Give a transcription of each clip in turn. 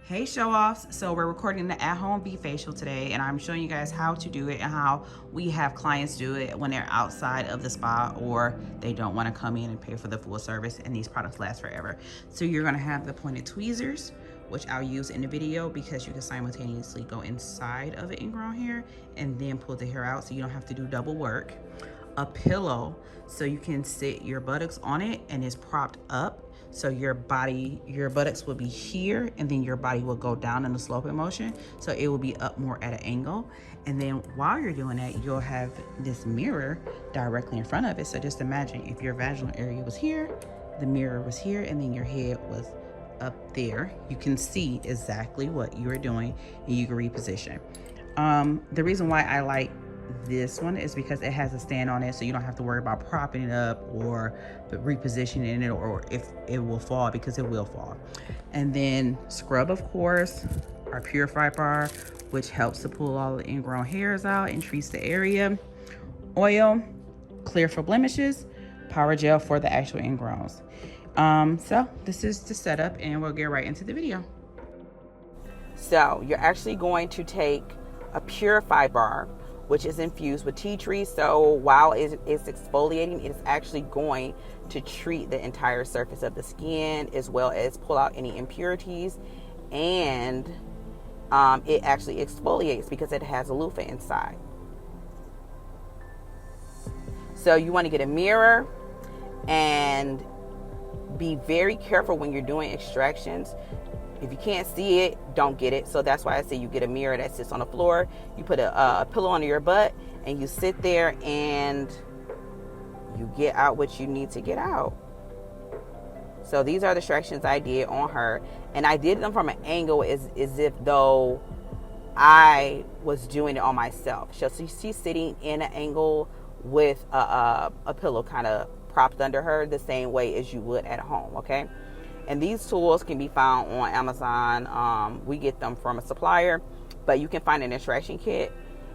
Hey show offs, so we're recording the at-home V facial today and I'm showing you guys how to do it and how we have clients do it when they're outside of the spa or they don't want to come in and pay for the full service, and these products last forever. So you're going to have the pointed tweezers, which I'll use in the video because you can simultaneously go inside of an ingrown hair and then pull the hair out so you don't have to do double work. A pillow so you can sit your buttocks on it and it's propped up, so your buttocks will be here and then your body will go down in the sloping motion, so it will be up more at an angle. And then while you're doing that, you'll have this mirror directly in front of it. So just imagine if your vaginal area was here, the mirror was here, and then your head was up there. You can see exactly what you are doing and you can reposition. The reason why I like this one is because it has a stand on it, so you don't have to worry about propping it up or repositioning it or if it will fall, because it will fall. And then scrub, of course, our Purify bar, which helps to pull all the ingrown hairs out and treats the area. Oil, clear for blemishes. Power gel for the actual ingrowns. So this is the setup and we'll get right into the video. So you're actually going to take a Purify bar, which is infused with tea tree. So while it's exfoliating, it's actually going to treat the entire surface of the skin as well as pull out any impurities. And it actually exfoliates because it has a loofah inside. So you want to get a mirror and be very careful when you're doing extractions. If you can't see it, don't get it. So that's why I say you get a mirror that sits on the floor. You put a pillow under your butt and you sit there and you get out what you need to get out. So these are the extractions I did on her. And I did them from an angle as if though I was doing it on myself. So she's sitting in an angle with a pillow kind of propped under her the same way as you would at home, okay? And these tools can be found on Amazon. We get them from a supplier, but you can find an extraction kit.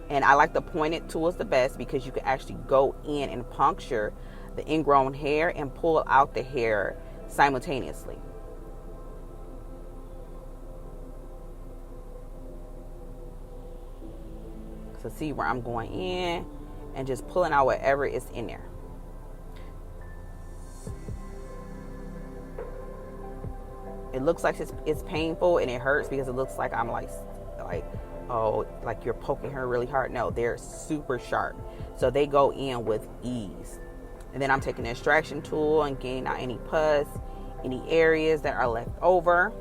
And I like the pointed tools the best because you can actually go in and puncture the ingrown hair and pull out the hair simultaneously. So see where I'm going in and just pulling out whatever is in there. It looks like it's painful and it hurts because it looks like I'm like you're poking her really hard. No, they're super sharp. So they go in with ease. And then I'm taking the extraction tool and getting out any pus, any areas that are left over.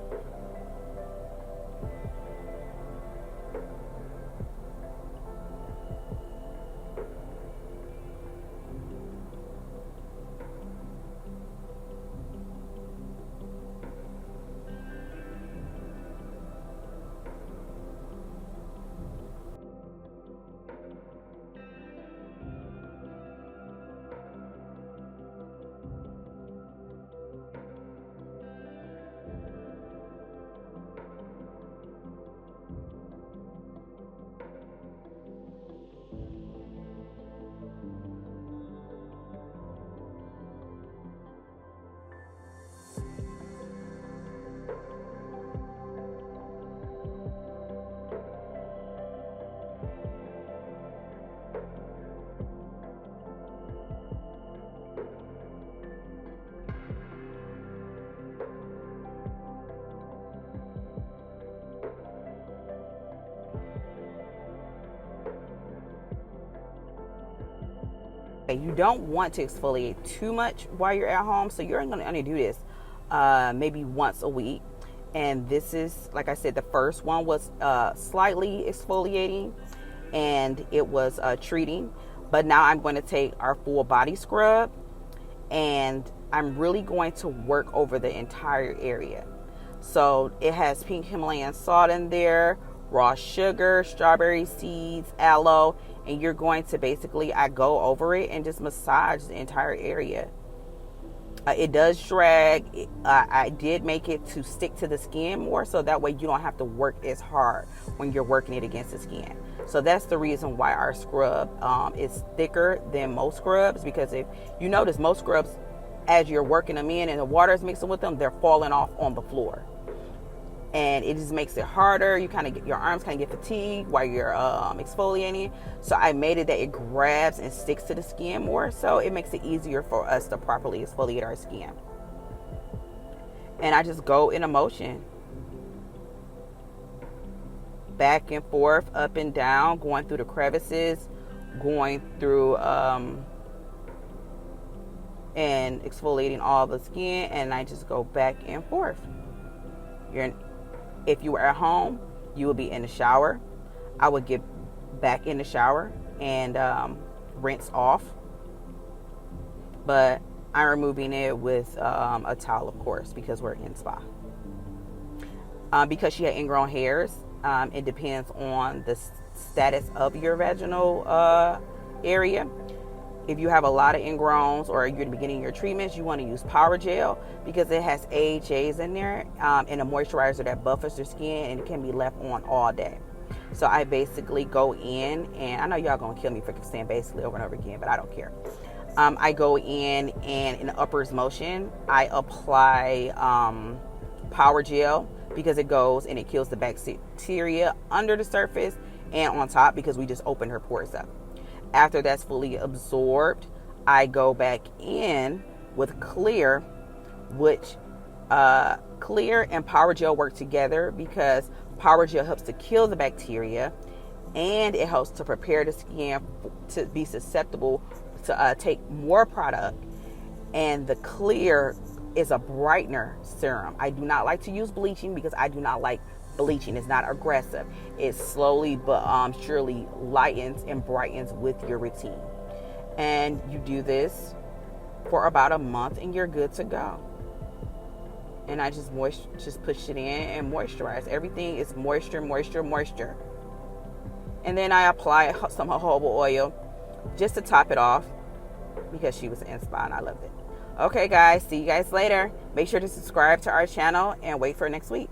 You don't want to exfoliate too much while you're at home, so you're going to only do this maybe once a week. And this is, like I said, the first one was slightly exfoliating and it was treating. But now I'm going to take our full body scrub and I'm really going to work over the entire area. So it has pink Himalayan salt in there, raw sugar, strawberry seeds, aloe, and you're going to basically, I go over it and just massage the entire area. It does drag. I did make it to stick to the skin more, so that way you don't have to work as hard when you're working it against the skin. So that's the reason why our scrub is thicker than most scrubs, because if you notice, most scrubs, as you're working them in and the water is mixing with them, they're falling off on the floor. and it just makes it harder. You kind of get, your arms kind of get fatigued while you're exfoliating. So I made it that it grabs and sticks to the skin more, so it makes it easier for us to properly exfoliate our skin. And I just go in a motion, back and forth, up and down, going through the crevices, going through and exfoliating all the skin, and I just go back and forth. If you were at home, you would be in the shower. I would get back in the shower and rinse off, but I'm removing it with a towel, of course, because we're in spa. Because she had ingrown hairs, it depends on the status of your vaginal area. If you have a lot of ingrowns or you're at the beginning of your treatments, you want to use Power Gel because it has AHAs in there and a moisturizer that buffers your skin, and it can be left on all day. So I basically go in, and I know y'all gonna kill me for saying basically over and over again, but I don't care. I go in, and in the uppers motion, I apply Power Gel because it goes and it kills the bacteria under the surface and on top because we just open her pores up. After that's fully absorbed, I go back in with clear, which clear and Power Gel work together because Power Gel helps to kill the bacteria and it helps to prepare the skin to be susceptible to take more product. And the clear is a brightener serum. I do not like to use bleaching because I do not like bleaching. It's not aggressive. It slowly but surely lightens and brightens with your routine. And you do this for about a month and you're good to go. And I just push it in and moisturize. Everything is moisture, moisture, moisture. And then I apply some jojoba oil just to top it off because she was in spa and I loved it. Okay guys, see you guys later. Make sure to subscribe to our channel and wait for next week.